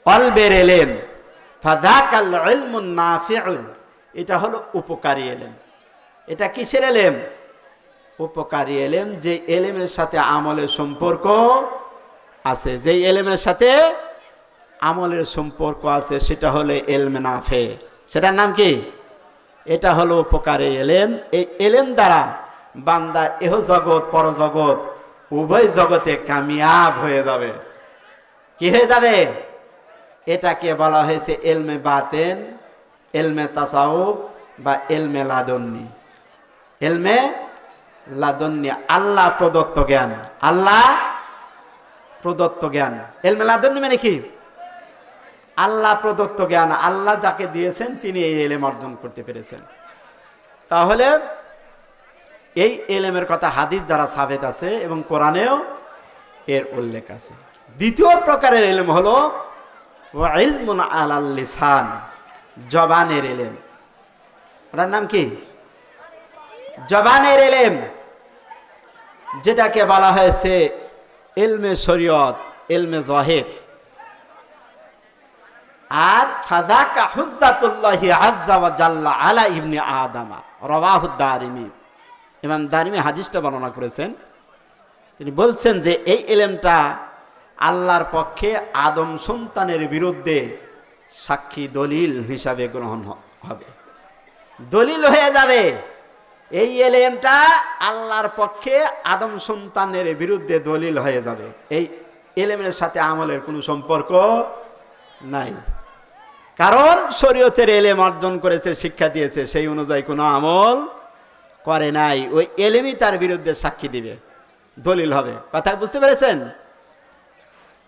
কলবের এলেম, ফাযাকাল ইলমুন নাফিউ, এটা হলো উপকারী এলেম। এটা কিসের এলেম? উপকারী এলেম, যে এলেমের সাথে আমলের সম্পর্ক আছে। যে এলেমের সাথে আমলের সম্পর্ক আছে সেটা হলো ইলমে নাফে। সেটার নাম কি? এটা হলো উপকারী এলেম। এই এলেম দ্বারা বান্দা এহ জগৎ পরজগৎ উভয় জগতে কামিয়াব হয়ে যাবে। কি হয়ে যাবে? এটাকে বলা হয়েছে ইলমে বাতেন, ইলমে তাসাউফ বা ইলমে লাদুন্নি। ইলমে লাদুন্নি, আল্লাহ প্রদত্ত জ্ঞান। আল্লাহ প্রদত্ত জ্ঞান। ইলমে লাদুন্নি মানে কি? আল্লাহ প্রদত্ত জ্ঞান। আল্লাহ যাকে দিয়েছেন তিনি এই ইলম অর্জন করতে পেরেছেন। তাহলে এই ইলমের কথা হাদিস দ্বারা সাবেত আছে এবং কোরআনেও এর উল্লেখ আছে। দ্বিতীয় প্রকারের ইলম হলো ইলমুন আলাল লিসান, জবানের ইলম। ওটার নাম কি? জবানের ইলম, যেটাকে বলা হয়েছে ইলমে শরীয়ত, ইলমে যাহির। আর ফাযাকা হুজ্জাতুল্লাহি আযজা ওয়া জাল্লা আলা ইবনে আদামা, রাওয়াহু দারিমি। ইমাম দারিমি হাদিসটা বর্ণনা করেছেন। তিনি বলছেন যে এই ইলমটা আল্লাহর পক্ষে আদম সন্তানের বিরুদ্ধে সাক্ষী দলিল হিসাবে গ্রহণ হবে, দলিল হয়ে যাবে। এই ইলমটা আল্লাহর পক্ষে আদম সন্তানের বিরুদ্ধে দলিল হয়ে যাবে। এই ইলমের সাথে আমলের কোনো সম্পর্ক নাই, কারণ শরীয়তের ইলম অর্জন করেছে, শিক্ষা দিয়েছে, সেই অনুযায়ী কোনো আমল করে নাই। ওই ইলমই তার বিরুদ্ধে সাক্ষী দিবে, দলিল হবে। কথা বুঝতে পেরেছেন?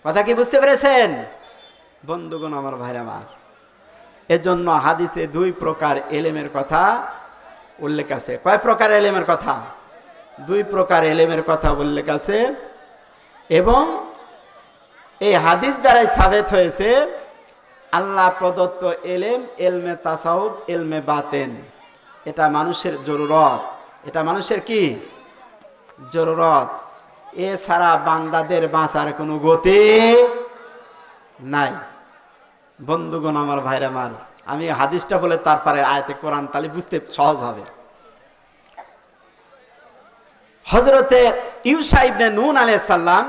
কথা কি বুঝতে পেরেছেন বন্ধুগণ আমার, ভাইরা আমার? এজন্য হাদিসে দুই প্রকার ইলমের কথা উল্লেখ আছে। কয় প্রকার ইলমের কথা? দুই প্রকার ইলমের কথা উল্লেখ আছে। এবং এই হাদিস দ্বারাই সাবেত হয়েছে আল্লাহ প্রদত্ত ইলম, ইলমে তাসাউফ, ইলমে বাতেন, এটা মানুষের জরুরত। এটা মানুষের কি জরুরত। এছাড়া বান্দাদের বাঁচার কোনো গতি নাই। বন্ধুগণ আমার, ভাইরা আমার, আমি হাদিসটা বলে তারপরে আয়াতে কোরআন, তাহলে বুঝতে সহজ হবে। হযরতে ইউসা ইবনে নূন আলাইহিস সালাম,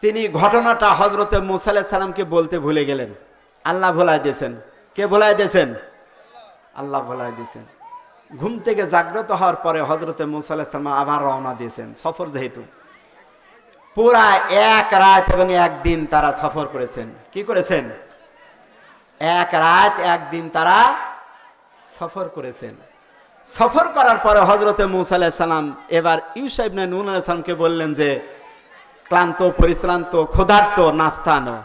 তিনি ঘটনাটা হযরতে মূসা আলাইহিস সালামকে বলতে ভুলে গেলেন। আল্লাহ ভুলাই দিয়েছেন। কে ভুলাই দিয়েছেন? আল্লাহ ভুলাই দিয়েছেন। ঘুম থেকে জাগ্রত হওয়ার পরে হযরতে মূসা আলাইহিস সালাম আবার রওনা দিয়েছেন, সফর যেহেতু। পুরা এক রাত এবং একদিন তারা সফর করেছেন। কি করেছেন? এক রাত একদিন তারা সফর করেছেন। সফর করার পরে হযরতে মূসা আলাইহিস সালাম এবার ইউসা ইবনে নূন আলাইহিস সালামকে বললেন যে, ক্লান্ত, পরিশ্রান্ত, ক্ষুধার্ত, নাস্তা আনো।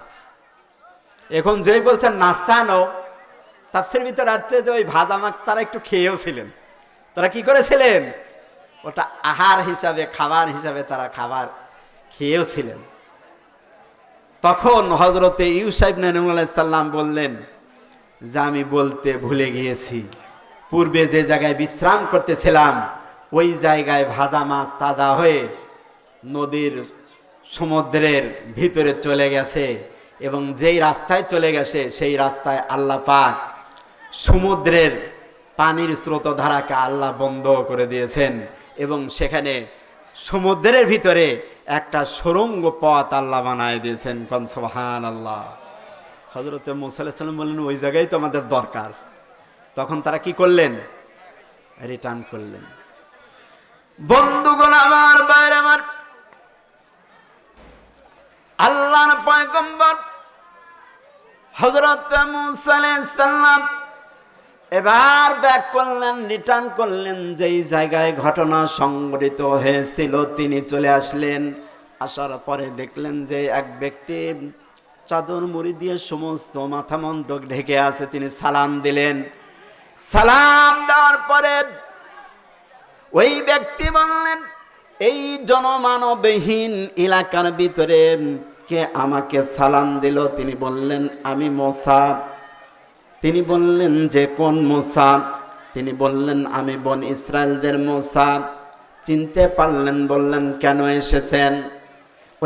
এখন যেই বলছেন নাস্তা আনো, তাফসীরের ভিতরে আছে যে ওই ভাজা মাছ তারা একটু খেয়েও ছিলেন। তারা কি করেছিলেন? ওটা আহার হিসাবে, খাবার হিসাবে তারা খাবার খেয়েও ছিলেন। তখন হযরতে ইউসা ইবনে নূন আলাইহিস সালাম বললেন যে, আমি বলতে ভুলে গিয়েছি, পূর্বে যে জায়গায় বিশ্রাম করতেছিলাম ওই জায়গায় ভাজা মাছ তাজা হয়ে নদীর, সমুদ্রের ভিতরে চলে গেছে, এবং যেই রাস্তায় চলে গেছে সেই রাস্তায় আল্লাহ পাক সমুদ্রের পানির স্রোতধারাকে আল্লাহ বন্ধ করে দিয়েছেন, এবং সেখানে সমুদ্রের ভিতরে একটা সুড়ঙ্গ পথ আল্লাহ বানায় দিয়েছেন। কোন সুবহানাল্লাহ। হযরতে মূসা আলাইহিস সালাম বললেন, ওই জায়গায় তো আমাদের দরকার। তখন তারা কি করলেন? রিটার্ন করলেন। বন্ধুগণ আমার, বাইরে আমার, আল্লাহর পয়গম্বর হযরত মূসা আলাইহিস সালাম এবার ব্যাক করলেন, রিটার্ন করলেন। যেই জায়গায় ঘটনা সংঘটিত হয়েছিল তিনি চলে আসলেন। আসার পরে দেখলেন যে এক ব্যক্তি চাদর মুড়ি দিয়ে সমস্ত মাথা মস্তক ঢেকে আছে। তিনি সালাম দিলেন। সালাম দেওয়ার পরে ওই ব্যক্তি বললেন, এই জনমানবহীন এলাকার ভিতরে কে আমাকে সালাম দিল? তিনি বললেন, আমি মূসা। তিনি বললেন যে, কোন মূসা? তিনি বললেন, আমি বনি ইসরাইলদের মূসা। চিনতে পারলেন? বললেন, কেন এসেছেন?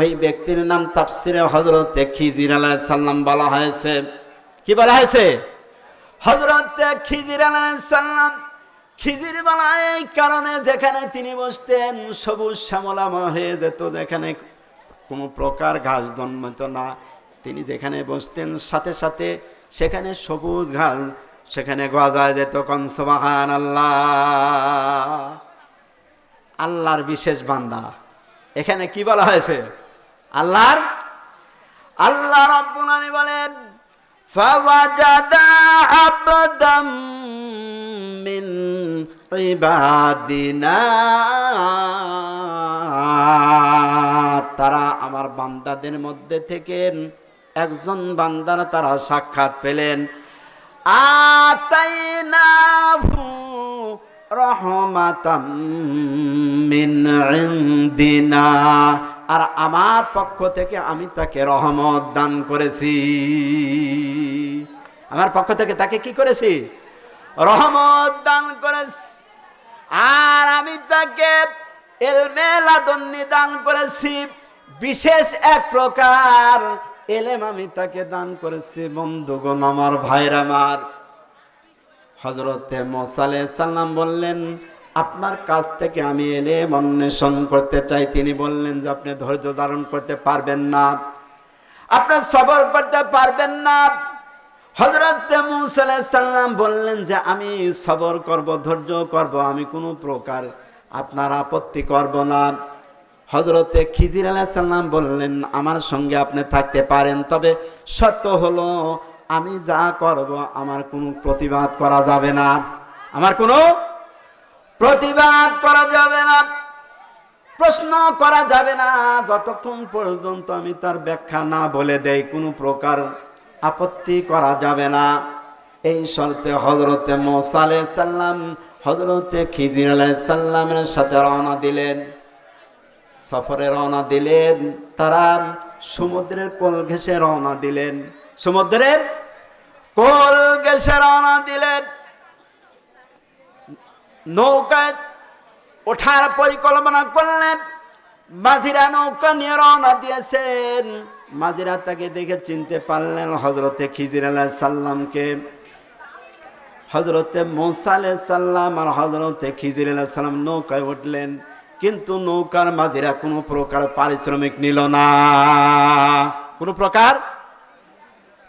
ওই ব্যক্তির নাম তাফসিরে হযরতে খিজির আলাইহিস সালাম বলা হয়েছে। কি বলা হয়েছে? হযরতে খিজির আলাইহিস সালাম। খিজির বলা এই কারণে যেখানে তিনি বসতেন সবুজ শ্যামলাময় হয়ে যেত, যেখানে কোনো প্রকার ঘাস জন্মত না। তিনি যেখানে বসতেন সাথে সাথে সেখানে সবুজ ঘাস সেখানে গজায় যেত। কোন সুবহানাল্লাহ। আল্লাহর বিশেষ বান্দা। এখানে কি বলা হয়েছে? আল্লাহ রাব্বুল আলামিন বলেন ফাওয়াজাদা আবদাম মিন ইবাদিনা, তারা আমার বান্দাদের মধ্যে থেকে একজন বান্দার তারা সাক্ষাৎ পেলেন। আতাইনাহু রাহমাতাম মিন ইনদিনা, আর আমার পক্ষ থেকে আমি তাকে রহমত দান করেছি। আমার পক্ষ থেকে তাকে কি করেছি? রহমত দান করেছি। আর আমি তাকে ইলমে লাদুন্নি দান করেছি, বিশেষ এক প্রকার ইলম আমি তাকে দান করেছি। বন্ধুগণ আমার, ভাইরা আমার, হযরতে মুসা আলাইহিস সালাম বললেন আপনার কাছ থেকে আমি ইলম অন্বেষণ করতে চাই। তিনি বললেন যে আপনি ধৈর্য ধারণ করতে পারবেন না, আপনি সবর করতে পারবেন না। হযরতে মুসা আলাইহিস সালাম বললেন যে আমি সবর করব, ধৈর্য করব, আমি কোনো প্রকার আপনার আপত্তি করব না। হযরতে খিজির আলাইহিস সালাম বললেন আমার সঙ্গে আপনি থাকতে পারেন, তবে শর্ত হলো আমি যা করব আমার কোনো প্রতিবাদ করা যাবে না। আমার কোনো প্রতিবাদ করা যাবে না, প্রশ্ন করা যাবে না, যতক্ষণ পর্যন্ত আমি তার ব্যাখ্যা না বলে দেই কোনো প্রকার আপত্তি করা যাবে না। এই শর্তে হযরতে মুসা আলাইহিস সালাম হযরতে খিজির আলাইহিস সালামের সাথে রওনা দিলেন, সফরে রওনা দিলেন। তারা সমুদ্রের কোল ঘেঁষে রওনা দিলেন, সমুদ্রের কোল ঘেঁষে রওনা দিলেন। নৌকায় ওঠার পরিকল্পনা করলেন। মাঝিরা নৌকা নিয়ে রওনা দিয়েছেন। মাঝিরা তাকে দেখে চিনতে পারলেন হযরতে খিজির আলাইহিস সালামকে। হযরতে মুসা আলাইহিস সালাম আর হযরতে খিজির আলাইহিস সালাম নৌকায় উঠলেন, কিন্তু নৌকার মাঝিরা কোনো প্রকার পারিশ্রমিক নিল না, কোনো প্রকার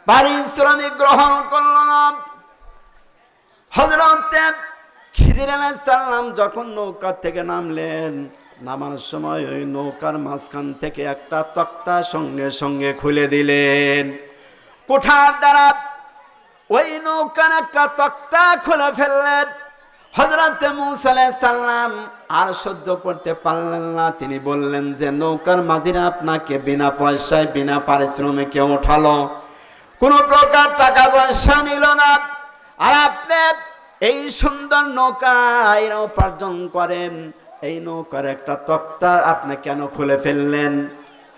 পারিশ্রমিক গ্রহণ করল না। হযরতে খিজির আলাইহিস সালাম যখন নৌকা থেকে নামলেন, নামার সময় ওই নৌকার মাঝখান থেকে একটা তক্তা সঙ্গে সঙ্গে খুলে দিলেন। কোঠার দ্বারা ওই নৌকার একটা তক্তা খুলে ফেললেন। হযরতে মুসা আলাইহিস সালাম আর সহ্য করতে পারলেন না। তিনি বললেন যে নৌকার মাঝিরা আপনাকে বিনা পয়সায় বিনা পারিশ্রমিকে ওঠালো, কোনো প্রকার টাকা পয়সা নিল না, আর আপনি এই সুন্দর নৌকায় উপার্জন করেন, এই নৌকার একটা তক্তা আপনি কেন খুলে ফেললেন?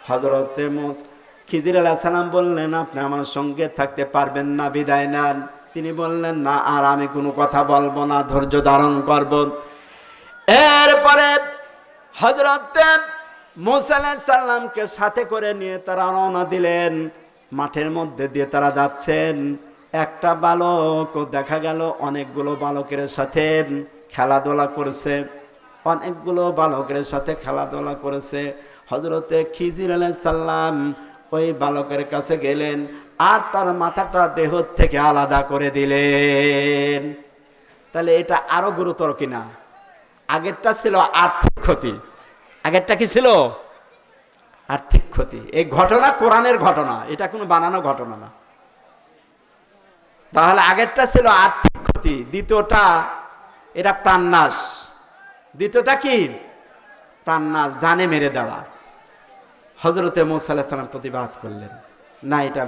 হযরতে খিজির আলাইহিস সালাম বললেন আপনি আমার সঙ্গে থাকতে পারবেন না, বিদায় নেন। তিনি বললেন না, আর আমি কোনো কথা বলবো না, ধৈর্য ধারণ করব। এরপরে হযরতে মুসা আলাইহিস সালামকে সাথে করে নিয়ে তারা রওনা দিলেন। মাঠের মধ্যে দিয়ে তারা যাচ্ছেন। একটা বালক দেখা গেল অনেকগুলো বালকের সাথে খেলাধুলা করছে, অনেকগুলো বালকের সাথে খেলাধুলা করেছে। হযরতে খিজির আলাইহিস সালাম ওই বালকের কাছে গেলেন আর তার মাথাটা দেহ থেকে আলাদা করে দিলেন। তাহলে এটা আরো গুরুতর কিনা? আগেরটা ছিল আর্থিক ক্ষতি, আগেরটা কি ছিল? আর্থিক ক্ষতি। এই ঘটনা কোরআনের ঘটনা, এটা কোনো বানানো ঘটনা না। তাহলে আগেরটা ছিল আর্থিক ক্ষতি, দ্বিতীয়টা এটা প্রাণনাশ। দ্বিতীয়টা কি? প্রাণনাশ, জানে মেরে দেওয়া। হযরতে মুসা আলাইহিস সালাম প্রতিবাদ করলেন, না এটা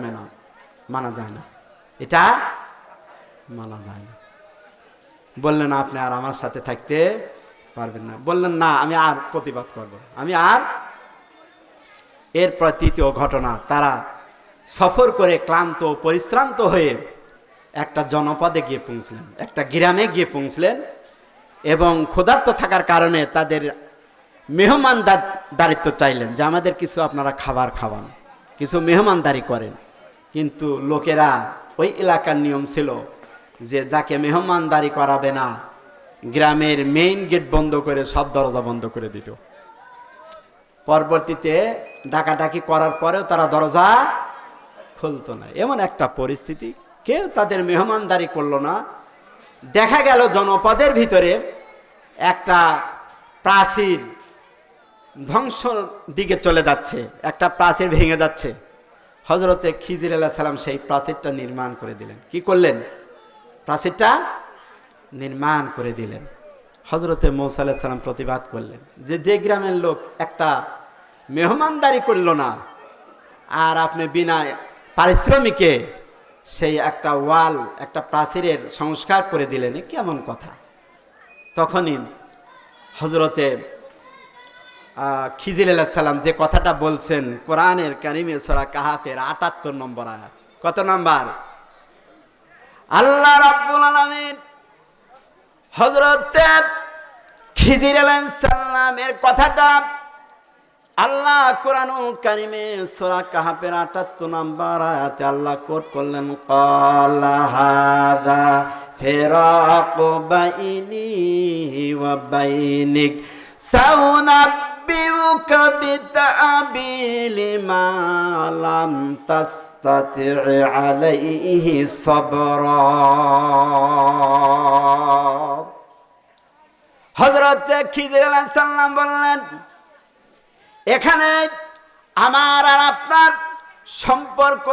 মানা যায় না, এটা মানা যায় না। বললেন আপনি আর আমার সাথে থাকতে পারবেন না। বললেন না, আমি আর প্রতিবাদ করব, আমি আর। এরপর তৃতীয় ঘটনা, তারা সফর করে ক্লান্ত পরিশ্রান্ত হয়ে একটা জনপদে গিয়ে পৌঁছলেন, একটা গ্রামে গিয়ে পৌঁছলেন, এবং ক্ষুধার্ত থাকার কারণে তাদের মেহমানদারিত্ব চাইলেন যে আমাদের কিছু আপনারা খাবার খাওয়ান, কিছু মেহমানদারি করেন। কিন্তু লোকেরা, ওই এলাকার নিয়ম ছিল যে যাকে মেহমানদারি করাবে না গ্রামের মেইন গেট বন্ধ করে সব দরজা বন্ধ করে দিত। পরবর্তীতে ডাকাডাকি করার পরেও তারা দরজা খুলতো না। এমন একটা পরিস্থিতি, কেউ তাদের মেহমানদারি করলো না। দেখা গেল জনপদের ভিতরে একটা প্রাচীর ধ্বংস দিকে চলে যাচ্ছে, একটা প্রাচীর ভেঙে যাচ্ছে। হযরতে খিজির আলাইহিস সালাম সেই প্রাচীরটা নির্মাণ করে দিলেন। কি করলেন? প্রাচীরটা নির্মাণ করে দিলেন। হযরতে মূসা আলাইহিস সালাম প্রতিবাদ করলেন যে গ্রামের লোক একটা মেহমানদারি করল না আর আপনি বিনা পারিশ্রমিকে সেই একটা ওয়াল, একটা প্রাচীরের সংস্কার করে দিলেন, কেমন কথা। তখনই হযরতে খিজির আলাইহিস সালাম যে কথাটা বলছেন কোরআনের কারিমে সূরা কাহাফের ৭৮ নম্বর আয়াত। কত নম্বর? আল্লাহ রাব্বুল আলামিন হযরতে খিজির আলাইহিস সালামের কথাটা আল্লাহ কোরআনুল কারিমে সূরা কাহাফের ৭৮ নম্বর আয়াতে আল্লাহ কোট করলেন, ক্বালা হাযা ফিরাকু বাইনি ওয়া বাইনিক সাউনাব্বিউকা বিতাবিলি মা লাম তাসতাতি আলাইহি সাবরা। হযরত খিজির আলাইহিস সালাম বললেন, এখানে আমার আর আপনার সম্পর্ক,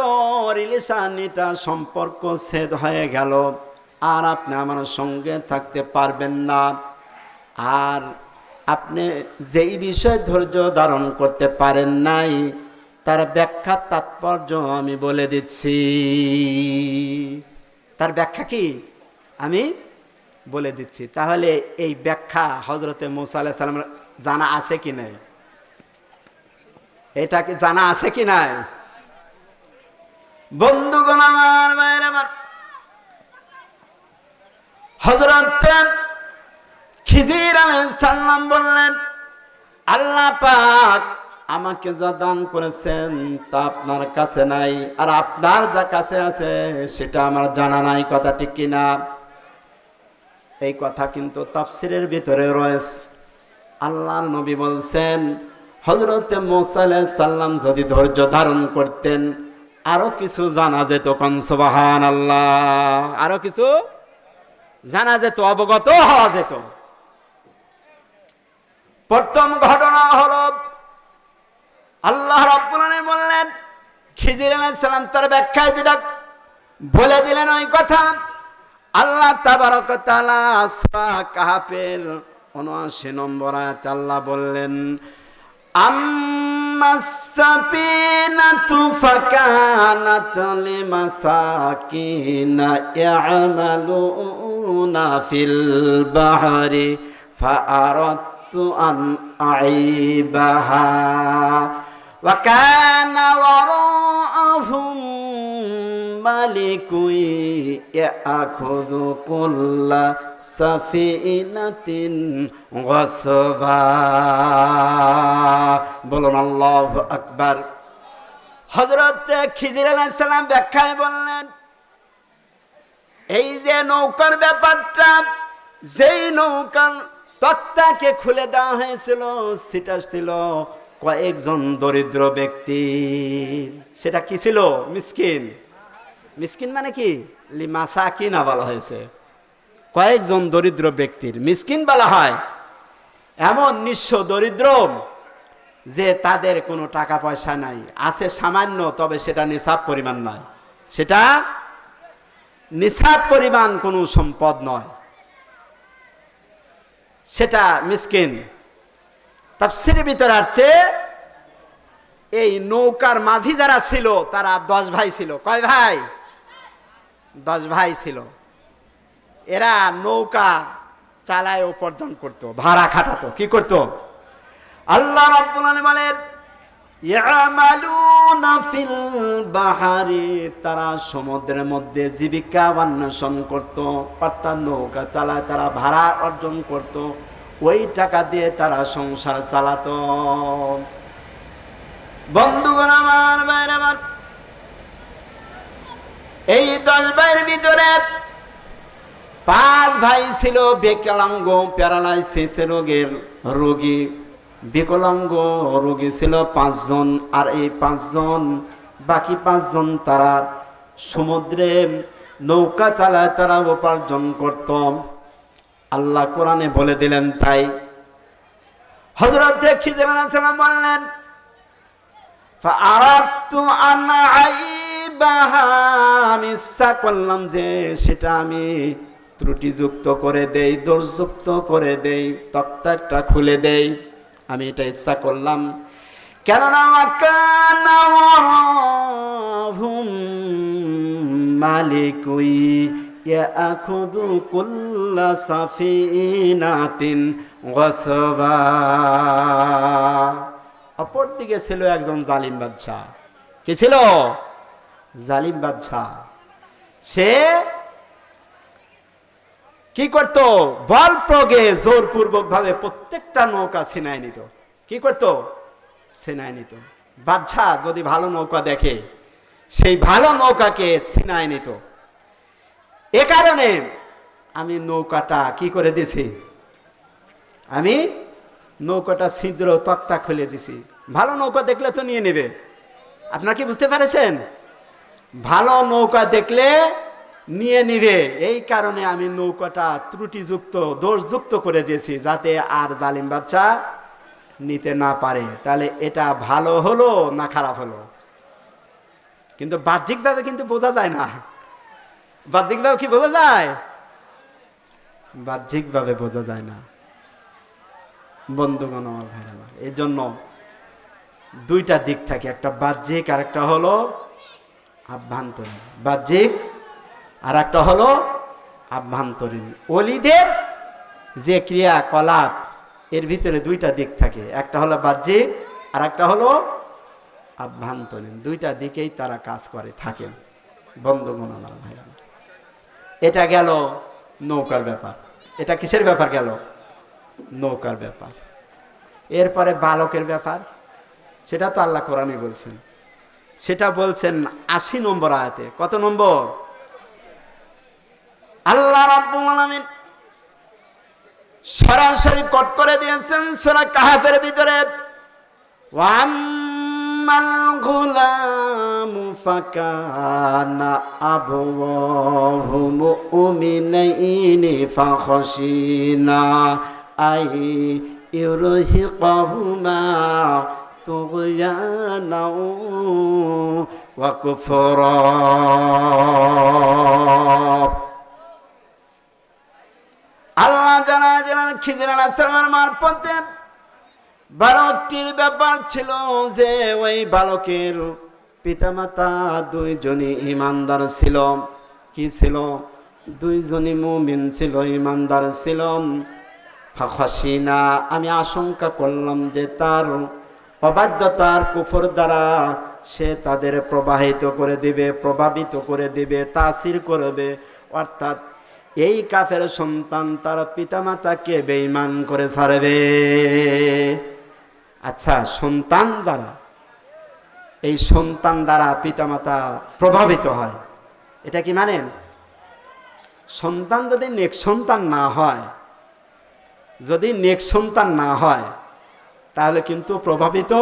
রিলেশন, এটা সম্পর্ক ছেদ হয়ে গেল। আর আপনি আমার সঙ্গে থাকতে পারবেন না। আর আপনি যেই বিষয় ধৈর্য ধারণ করতে পারেন নাই তার ব্যাখ্যা তাৎপর্য আমি বলে দিচ্ছি। তার ব্যাখ্যা কি আমি বলে দিচ্ছি। তাহলে এই ব্যাখ্যা হযরতে মূসা আলাইহিস সালামের জানা আছে কি নাই? এটা কি জানা আছে কি নাই? বন্ধুগণ আমার, ভাইয়ের আমার, হযরত খিজির আলাইহিস সালাম বললেন, আল্লাহ পাক আমাকে যা দান করেছেন তা আপনার কাছে নাই, আর আপনার যা কাছে আছে সেটা আমার জানা নাই। কথা ঠিক কিনা? এই কথা কিন্তু তাফসীরের ভিতরে রয়েছে। আল্লাহর নবী বলছেন হযরতে মূসা আলাইহিস সালাম যদি ধৈর্য ধারণ করতেন আরো কিছু জানা যেত। কোন সুবহানাল্লাহ। আরো কিছু জানা যেত, অবগত হওয়া যেত। প্রথম ঘটনা হলো আল্লাহ রাব্বুল আলামিন বললেন, খিজির আলাইহিস সালাম তার ব্যাখ্যায় যেটা বলে দিলেন ওই কথা আল্লাহ তাবারক ওয়া তাআলা সূরা কাহাফের ৭৯ নম্বর আয়াতে আল্লাহ বললেন, আম্মাস সাফিনাতু ফাকানাত লিমাসাকিনা ইয়ামালুনা ফিল বাহরি ফাআরাদতু আন আইবাহা ওয়া কানা ওয়ারাআহুম মালিকুন ইয়াখুযু কুল্লা সাফিনাতিন গাসবা। বলুন আল্লাহু আকবার। হযরত খিজির আলাইহিস সালাম ব্যাখ্যায় বললেন, এই যে নৌকার ব্যাপারটা, যেই নৌকার তক্তাকে খুলে দেওয়া হয়েছিল সেটা ছিল কয়েকজন দরিদ্র ব্যক্তি। সেটা কি ছিল? মিসকিন। মিসকিন মানে কি? লিমাসাকিনা বলা হয়েছে, কয়েকজন দরিদ্র ব্যক্তির মিসকিন বলা হয়। এমন নিঃস্ব দরিদ্র যে তাদের কোনো টাকা পয়সা নাই, আছে সামান্য, তবে সেটা নিসাব পরিমাণ নয়, সেটা নিসাব পরিমাণ কোনো সম্পদ নয়, সেটা মিসকিন। তাফসীরের ভিতরে আছে এই নৌকার মাঝি যারা ছিল তারা 10 ভাই ছিল। কয় ভাই? 10 ভাই ছিল। এরা নৌকা চালায় উপার্জন করতো, ভাড়া খাটাতো। কি করতো? আল্লাহ রাব্বুল আলামিন বলেন, ইয়ামালুনা ফিল বাহরি, তারা সমুদ্রের মধ্যে জীবিকা অন্বেষণ করত, অর্থাৎ নৌকা চালায় তারা ভাড়া অর্জন করত। ওই টাকা দিয়ে তারা সংসার চালাতো। বন্ধুগণ আমার, ভাইরা আমার, এই 10 ভাইয়ের ভিতরে 5 ভাই ছিল বিকলাঙ্গ, প্যারালাইসিস রোগের রোগী। বিকলাঙ্গ রোগী ছিল 5 জন, আর এই 5 জন, বাকি 5 জন তারা সমুদ্রে নৌকা চালায় তারা উপার্জন করত। আল্লাহ কোরআনে বলে দিলেন তাই। হযরত খিজির আলাইহিস সালাম বললেন, ফাআরাদতু আন আইবাহা, আমি ইচ্ছা করলাম যে সেটা আমি ত্রুটিযুক্ত করে দেই, দোষযুক্ত করে দেই, তক্তাটা খুলে দেই। আমি এটা ইচ্ছা করলাম, কেননা ওয়াকানা ওয়ারাহুম মালিকুই ইয়াখুযু কুল্লা সাফিনাতিন গাসবা। অপরদিকে ছিল একজন জালিম বাদশা। কি ছিল? জালিম বাদশা। সে কি করত? বল প্রয়োগে জোরপূর্বক ভাবে প্রত্যেকটা নৌকা ছিনাই নিত। কি করত? ছিনাই নিত। বাদশা যদি ভালো নৌকা দেখে, সেই ভালো নৌকাকে ছিনাই নিত। এ কারণে আমি নৌকাটা কি করে দিছি? আমি নৌকাটা ছিদ্র তক্তা খুলে দিছি। ভালো নৌকা দেখলে তো নিয়ে নেবে। আপনারা কি বুঝতে পেরেছেন? ভালো নৌকা দেখলে নিয়ে নিবে, এই কারণে আমি নৌকাটা ত্রুটিযুক্ত, দোষযুক্ত করে দিয়েছি, যাতে আর জালিম বাদশা নিতে না পারে। তাহলে এটা ভালো হলো না খারাপ হলো? কিন্তু বাহ্যিকভাবে কিন্তু বোঝা যায় না। বাহ্যিকভাবে কি বোঝা যায়? বাহ্যিকভাবে বোঝা যায় না। বন্ধুগণ আমার, ভাইরা আমার, এই জন্য 2টা দিক থাকে, একটা বাহ্যিক আর একটা হলো আভ্যন্তরীণ। বাহ্যিক আর একটা হলো আভ্যন্তরীণ। ওলিদের যে ক্রিয়াকলাপ, এর ভিতরে 2টা দিক থাকে, একটা হলো বাহ্যিক আর একটা হলো আভ্যন্তরীণ। 2টা দিকেই তারা কাজ করে থাকেন। বন্ধুগণ আমার, ভাইরা, এটা গেল নৌকার ব্যাপার। এটা কিসের ব্যাপার গেল? নৌকার ব্যাপার। এরপরে বালকের ব্যাপার, সেটা তো আল্লাহ কোরআনে বলছেন। সেটা বলছেন 80 নম্বর আয়াতে। কত নম্বর? আল্লাহ রাব্বুল আলামিন সরাসরি কোট করে দিয়েছেন সূরা কাহফের ভিতরে, ওয়াম্মাল গুলামু ফাকানা আবওয়াহু মুমিনাইনি ফাখাশিনা আই ইউরহিকাহুমা তুগয়ানা ওয়া কুফরা। আল্লাহ জানায় দিলেন খিজির আলাইহিস সালামের মারফতে বালকটির ব্যাপার ছিল যে ওই বালকের পিতামাতা 2 জনই ইমানদার ছিল। কি ছিল? 2 জনই মুমিন ছিল, ইমানদার ছিল। ফাখাশিনা, আমি আশঙ্কা করলাম যে তার অবাধ্যতার কুফর দ্বারা সে তাদের প্রবাহিত করে দিবে, প্রভাবিত করে দিবে, তাসির করবে। অর্থাৎ এই কাফের সন্তান তার পিতামাতাকে বেঈমান করে ছাড়বে। আচ্ছা, সন্তান যারা, এই সন্তান দ্বারা পিতামাতা প্রভাবিত হয়, এটা কি মানেন? সন্তান যদি নেক সন্তান না হয়, যদি নেক সন্তান না হয়, তাহলে কিন্তু প্রভাবিত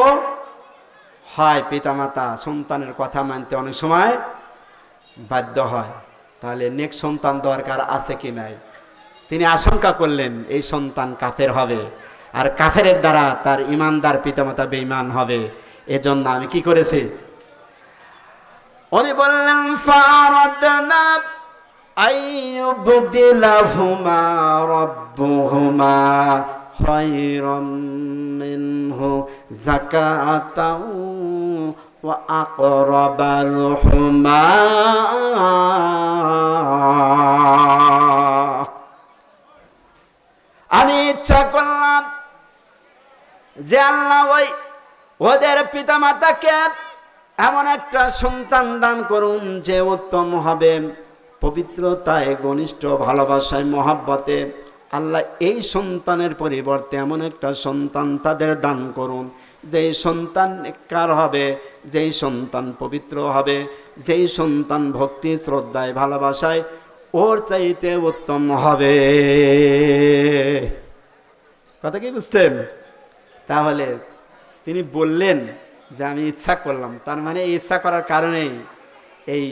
হয় পিতামাতা। সন্তানের কথা মানতে অনেক সময় বাধ্য হয়। তাহলে নেক সন্তান দরকার আছে কি নাই? তিনি আশঙ্কা করলেন এই সন্তান কাফের হবে, আর কাফেরের দ্বারা তার ইমানদার পিতামাতা বেঈমান হবে। এজন্য আমি কি করেছি? উনি বললেন ফারাদনা আইয়ুবদিলাহুমা রাব্বুহুমা খায়রাম মিনহু যাকাতাও ওয়া আকরাবা রুহমা। আমি ইচ্ছা করলাম যে আল্লাহ ওদের পিতামাতাকে এমন একটা সন্তান দান করুন যে উত্তম হবে, পবিত্রতায়, ঘনিষ্ঠ ভালোবাসায়, মহাব্বতে আল্লাহ এই সন্তানের পরিবর্তে এমন একটা সন্তান তাদের দান করুন, যেই সন্তান নেককার হবে, যেই সন্তান পবিত্র হবে, যেই সন্তান ভক্তি শ্রদ্ধায় ভালোবাসায় ওর চাইতে উত্তম হবে। কথা কি বুঝতেন? তাহলে তিনি বললেন যে আমি ইচ্ছা করলাম, তার মানে ইচ্ছা করার কারণেই এই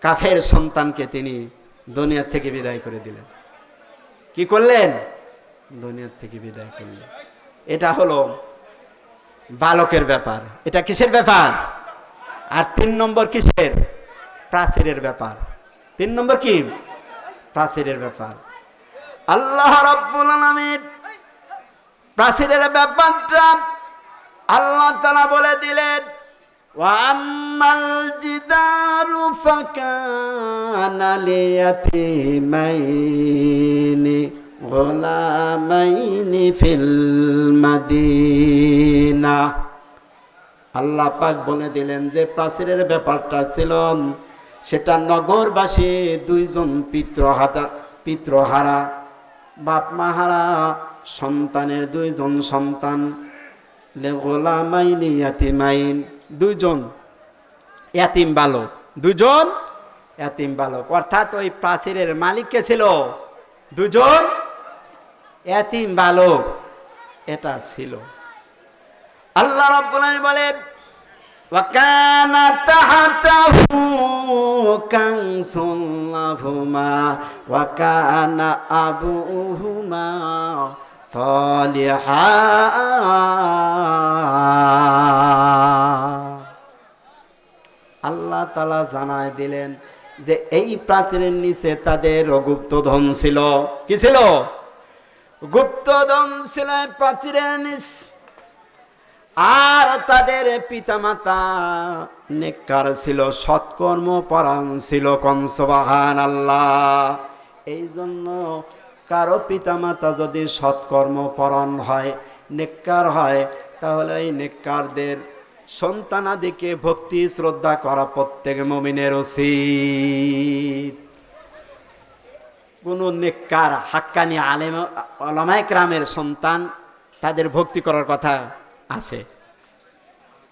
কাফের সন্তানকে তিনি দুনিয়া থেকে বিদায় করে দিলেন। কি করলেন? দুনিয়ার থেকে বিদায় করলেন। এটা হলো বালকের ব্যাপার। এটা কিসের ব্যাপার? আর 3 নম্বর কিসের? প্রাচীরের ব্যাপার। 3 নম্বর কি? প্রাচীরের ব্যাপার। আল্লাহ রাব্বুল আলামিন প্রাচীরের ব্যাপারটা আল্লাহ তাআলা বলে দিলেন, ওয়া আম্মাল জিদারু ফাকানা লিয়াতীমাইনি গোলামাইনি ফিল মাদিনা। আল্লাহ পাক বলে দিলেন যে প্রাচীরের ব্যাপারটা ছিল, সেটা নগরবাসী 2 জন পিতৃহারা বাপ মাহারা সন্তানের 2 জন সন্তান, গোলামাইনি ইয়াতিমাইন, 2 জন ইয়াতিম বালক, 2 জন ইয়াতিম বালক। অর্থাৎ ওই প্রাচীরের মালিক কে ছিল? 2 জন ইয়াতিম বালক। এটা ছিল। আল্লাহ রাব্বুল আলামিন বলেন, ওয়া কানা তাহতাহু কানসুন লাহুমা ওয়া কানা আবুহুমা সালিহা। আল্লাহ তাআলা জানায় দিলেন যে এই প্রাচীরের নিচে তাদের গুপ্তধন ছিল। কি ছিল? গুপ্তধন ছিল প্রাচীরের নিচে। আর তাদের পিতামাতা নেককার ছিল, সৎকর্ম পরায়ণ ছিল। কোন সুবহানাল্লাহ। এই জন্য কারো পিতামাতা যদি সৎকর্ম পরায়ণ হয়, নেককার হয়, তাহলে এই নেককারদের সন্তানাদিকে ভক্তি শ্রদ্ধা করা প্রত্যেক মুমিনের উচিত। কোন নেককার হাক্কানি আলেম ওলামায়ে কেরামের সন্তান তাদের ভক্তি করার কথা আছে,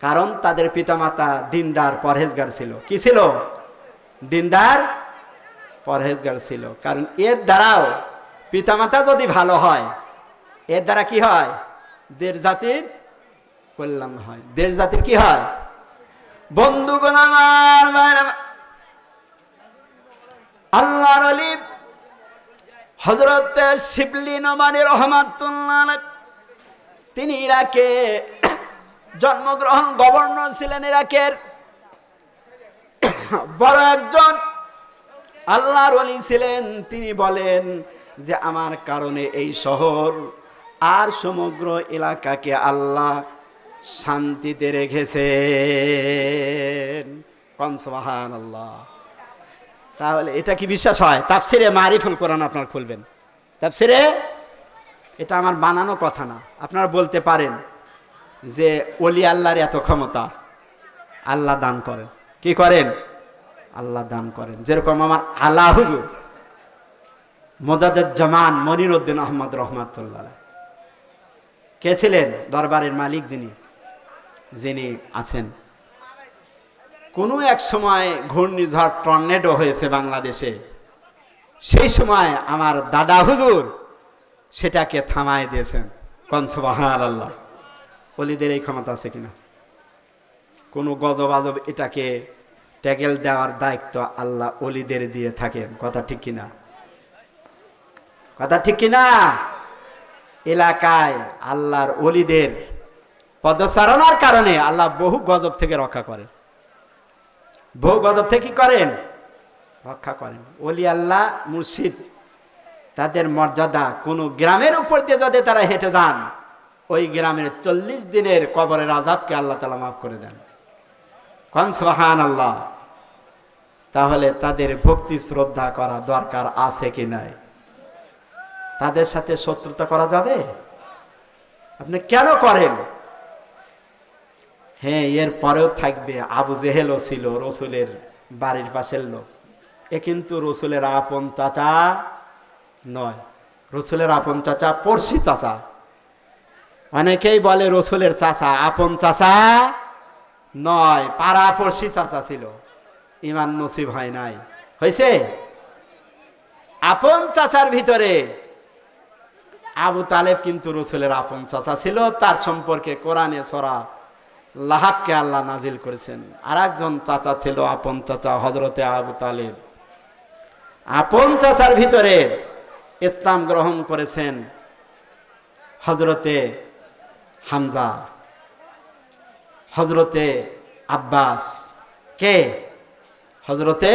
কারণ তাদের পিতামাতা দিনদার পরহেজগার ছিল। কি ছিল? দিনদার পরহেজগার ছিল। কারণ এর দ্বারাও পিতামাতা যদি ভালো হয়, এর দ্বারা কি হয়? দেশ জাতির কল্যাণ হয়। দেশ জাতির কি হয়? বন্ধুগণ আমার, আল্লাহর ওলি হযরত শিবলি নোমানী রাহমাতুল্লাহ আলাইহি, তিনি ইরাকে জন্মগ্রহণ, গভর্নর ছিলেন ইরাকের, বড় একজন আল্লাহর ওলি ছিলেন। তিনি বলেন যে আমার কারণে এই শহর আর সমগ্র এলাকাকে আল্লাহ শান্তিতে রেখেছেন। কোন সুবহানাল্লাহ। তাহলে এটা কি বিশ্বাস হয়? তাফসিরে মারিফুল কোরআন আপনারা খুলবেন, তাফসিরে, এটা আমার বানানো কথা না। আপনারা বলতে পারেন যে ওলি আল্লাহর এত ক্ষমতা, আল্লাহ দান করেন। কি করেন? আল্লাহ দান করেন। যেরকম আমার আলা হুজুর মোদাদুজ্জামান মনিরউদ্দিন আহমদ রহমাতুল্লাহ কে ছিলেন? দরবারের মালিক যিনি আছেন। কোনো এক সময় ঘূর্ণিঝড় টর্নেডো হয়েছে বাংলাদেশে, সেই সময় আমার দাদা হুজুর সেটাকে থামায় দিয়েছেন। কোন সুবহানাল্লাহ। ওলিদের এই ক্ষমতা আছে কিনা? কোনো গজব আজব এটাকে ট্যাকেল দেওয়ার দায়িত্ব আল্লাহ ওলিদের দিয়ে থাকেন। কথা ঠিক কিনা? কথা ঠিক কিনা? এলাকায় আল্লাহর ওলিদের পদচারণার কারণে আল্লাহ বহু গজব থেকে রক্ষা করেন। বহু গজব থেকে কি করেন? রক্ষা করেন। ওলি আল্লাহ মুর্শিদ তাদের মর্যাদা কোনো গ্রামের উপর দিয়ে যদি তারা হেঁটে যান, ওই গ্রামের 40 দিনের কবরের আযাবকে আল্লাহ তাআলা মাফ করে দেন। কোন সুবহানাল্লাহ। তাহলে তাদের ভক্তি শ্রদ্ধা করা দরকার আছে কি নাই? তাদের সাথে শত্রুতা করা যাবে? আপনি কেন করেন? হ্যাঁ, এর পরেও থাকবে আবু জেহেলও ছিল রসুলের বাড়ির পাশের লোক। এ কিন্তু রসুলের আপন চাচা নয়। রসুলের আপন চাচা পড়শি চাচা। অনেকেই বলে রসুলের চাচা আপন চাচা নয়, পাড়া পড়শি চাচা ছিল। ইমান নসিব হয় নাই, হয়েছে? আপন চাচার ভিতরে আবু তালেব কিন্তু রসুলের আপন চাচা ছিল। তার সম্পর্কে কোরআনে সূরা লাহাবকে আল্লাহ নাজিল করেছেন। আর একজন চাচা ছিল আপন চাচা, হযরতে আবু তালেব। আপন চাচার ভিতরে ইসলাম গ্রহণ করেছেন হযরতে হামজা, হযরতে আব্বাস। কে? হযরতে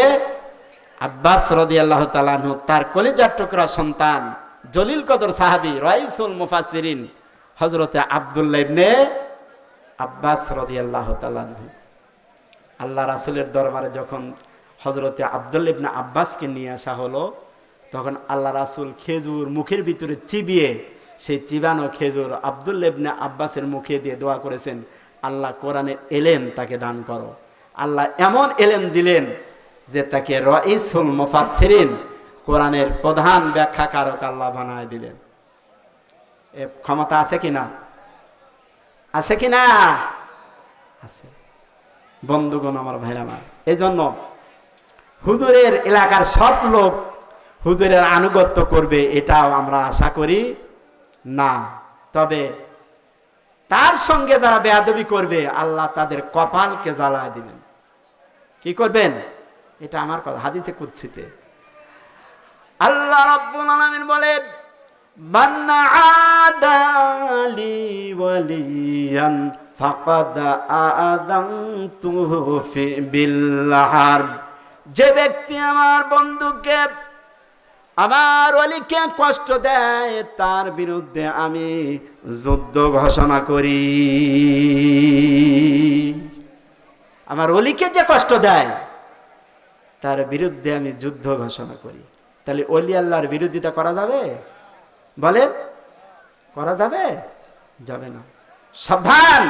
আব্বাস রাদিয়াল্লাহু তাআলা আনহু। তার কলিজার টুকরা সন্তান জলিল কদর সাহাবী রাইসুল মুফাসসিরিন হযরতে আব্দুল্লাহ ইবনে আব্বাস রাদিয়াল্লাহু তাআলা আনহু। আল্লাহ রাসূলের দরবারে যখন হযরতে আব্দুল্লাহ ইবনে আব্বাসকে নিয়ে আসা হলো, তখন আল্লাহ রাসূল খেজুর মুখের ভিতরে চিবিয়ে, সেই চিবানো খেজুর আব্দুল্লাহ ইবনে আব্বাসের মুখে দিয়ে দোয়া করেছেন, আল্লাহ কোরআনের এলেম তাকে দান করো। আল্লাহ এমন এলেম দিলেন যে তাকে রাইসুল মুফাসসিরিন, কোরআনের প্রধান ব্যাখ্যাকারক আল্লাহ বানায় দিলেন। এ ক্ষমতা আছে কিনা? আছে কিনা? আছে। বন্ধুগণ আমার, ভাইরা আমার, এই জন্য হুজুরের এলাকার সব লোক হুজুরের আনুগত্য করবে এটাও আমরা আশা করি না। তবে তার সঙ্গে যারা বেয়াদবি করবে আল্লাহ তাদের কপালকে জ্বালায় দিবেন। কি করবেন? এটা আমার কথা, হাদিসে কুদসিতে আল্লাহ রাব্বুল আলামিন বলেন, মান আদালি ওয়ালিয়ান ফাকাদ আযানতুহু বিল হারব। যে ব্যক্তি আমার বন্ধুকে, আমার ওলিকে কষ্ট দেয়, তার বিরুদ্ধে আমি যুদ্ধ ঘোষণা করি। আমার ওলিকে যে কষ্ট দেয় তার বিরুদ্ধে আমি যুদ্ধ ঘোষণা করি। তাহলে ওলি আল্লাহর বিরোধিতা করা যাবে? বলেন, করা যাবে? যাবে না। সাবধান,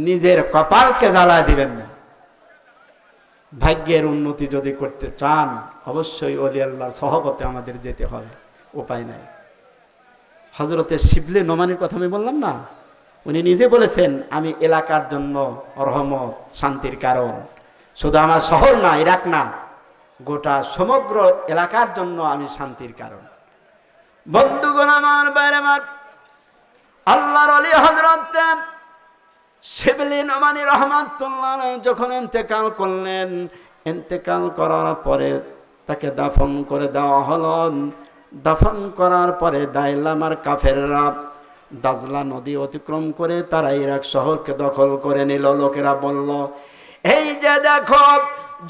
নিজের কপালকে জ্বালায় দিবেন না। ভাগ্যের উন্নতি যদি করতে চান অবশ্যই ওলি আল্লাহর সহবতে আমাদের যেতে হবে, উপায় নাই। হযরতে শিবলি নোমানির কথা আমি বললাম না, উনি নিজে বলেছেন, আমি এলাকার জন্য রহমত, শান্তির কারণ। শুধু আমার শহর না, ইরাক না, গোটা সমগ্র এলাকার জন্য আমি শান্তির কারণ। বন্ধুগণ আমার, বাইরে আমার, আল্লাহর ওলি হযরত শিবলি নোমানী রাহমাতুল্লাহ আলাইহি যখন ইন্তেকাল করলেন, ইন্তেকাল করার পরে তাকে দাফন করে দেওয়া হলো। দাফন করার পরে দাইলামার কাফেররা দাজলা নদী অতিক্রম করে তারা ইরাক শহরকে দখল করে নিল। লোকেরা বলল, এই যে দেখো,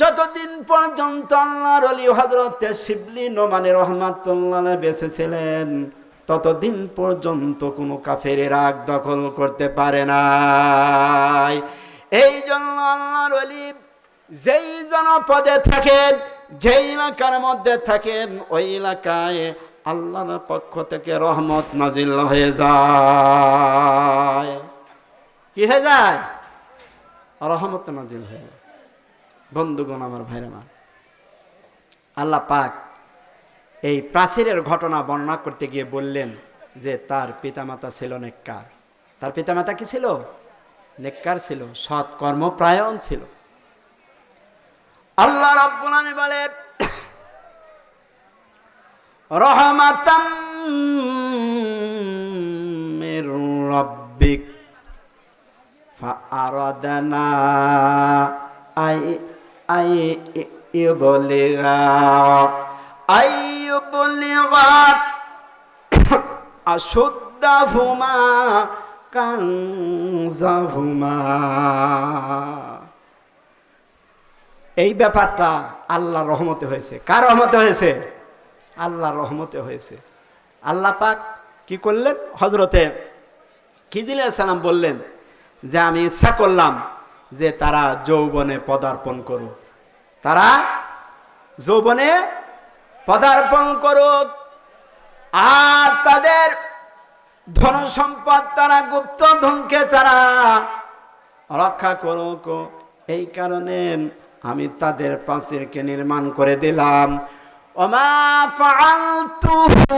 যতদিন পর্যন্ত আল্লাহর ওলি হযরত শিবলি নোমানী রাহমাতুল্লাহ আলাইহি বেঁচে ছিলেন, ততদিন পর্যন্ত কোনো কাফের ইরাক দখল করতে পারে নাই। এই জন্য আল্লাহর ওলি যেই জনপদে থাকেন, যেই এলাকার মধ্যে থাকেন, ওই এলাকায় আল্লাহর পক্ষ থেকে রহমত নাজিল হয়ে যায়। কি হয়ে যায়? রহমত নাজিল হয়ে যায়। বন্ধুগণ আমার, ভাইরা আমার, আল্লাহ পাক এই প্রাচীরের ঘটনা বর্ণনা করতে গিয়ে বললেন যে তার পিতামাতা ছিল নেককার। তার পিতামাতা কি ছিল? নেককার ছিল, সৎ কর্মপ্রায়ণ ছিল। আল্লাহ রাব্বুল আলামিন বলেন, রহমাতাম মির রাব্বিক ফাআরাদনা আই ইবলিগা আশুদ্দাহুমা কানজাহুমা। এই ব্যাপারটা আল্লাহর রহমতে হয়েছে। কার রহমতে হয়েছে? আল্লাহর রহমতে হয়েছে। আল্লাহ পাক কি করলেন? হযরতে খিজির আলাইহিস সালাম বললেন যে আমি ইচ্ছা করলাম যে তারা যৌবনে পদার্পণ করুক, তারা যৌবনে পদার্পণ করুক, আর তাদের ধন সম্পদ তারা গুপ্ত ধনকে তারা রক্ষা করুক। এই কারণে আমি তাদের প্রাচীরকে নির্মাণ করে দিলাম। ওমা ফাআলতুহু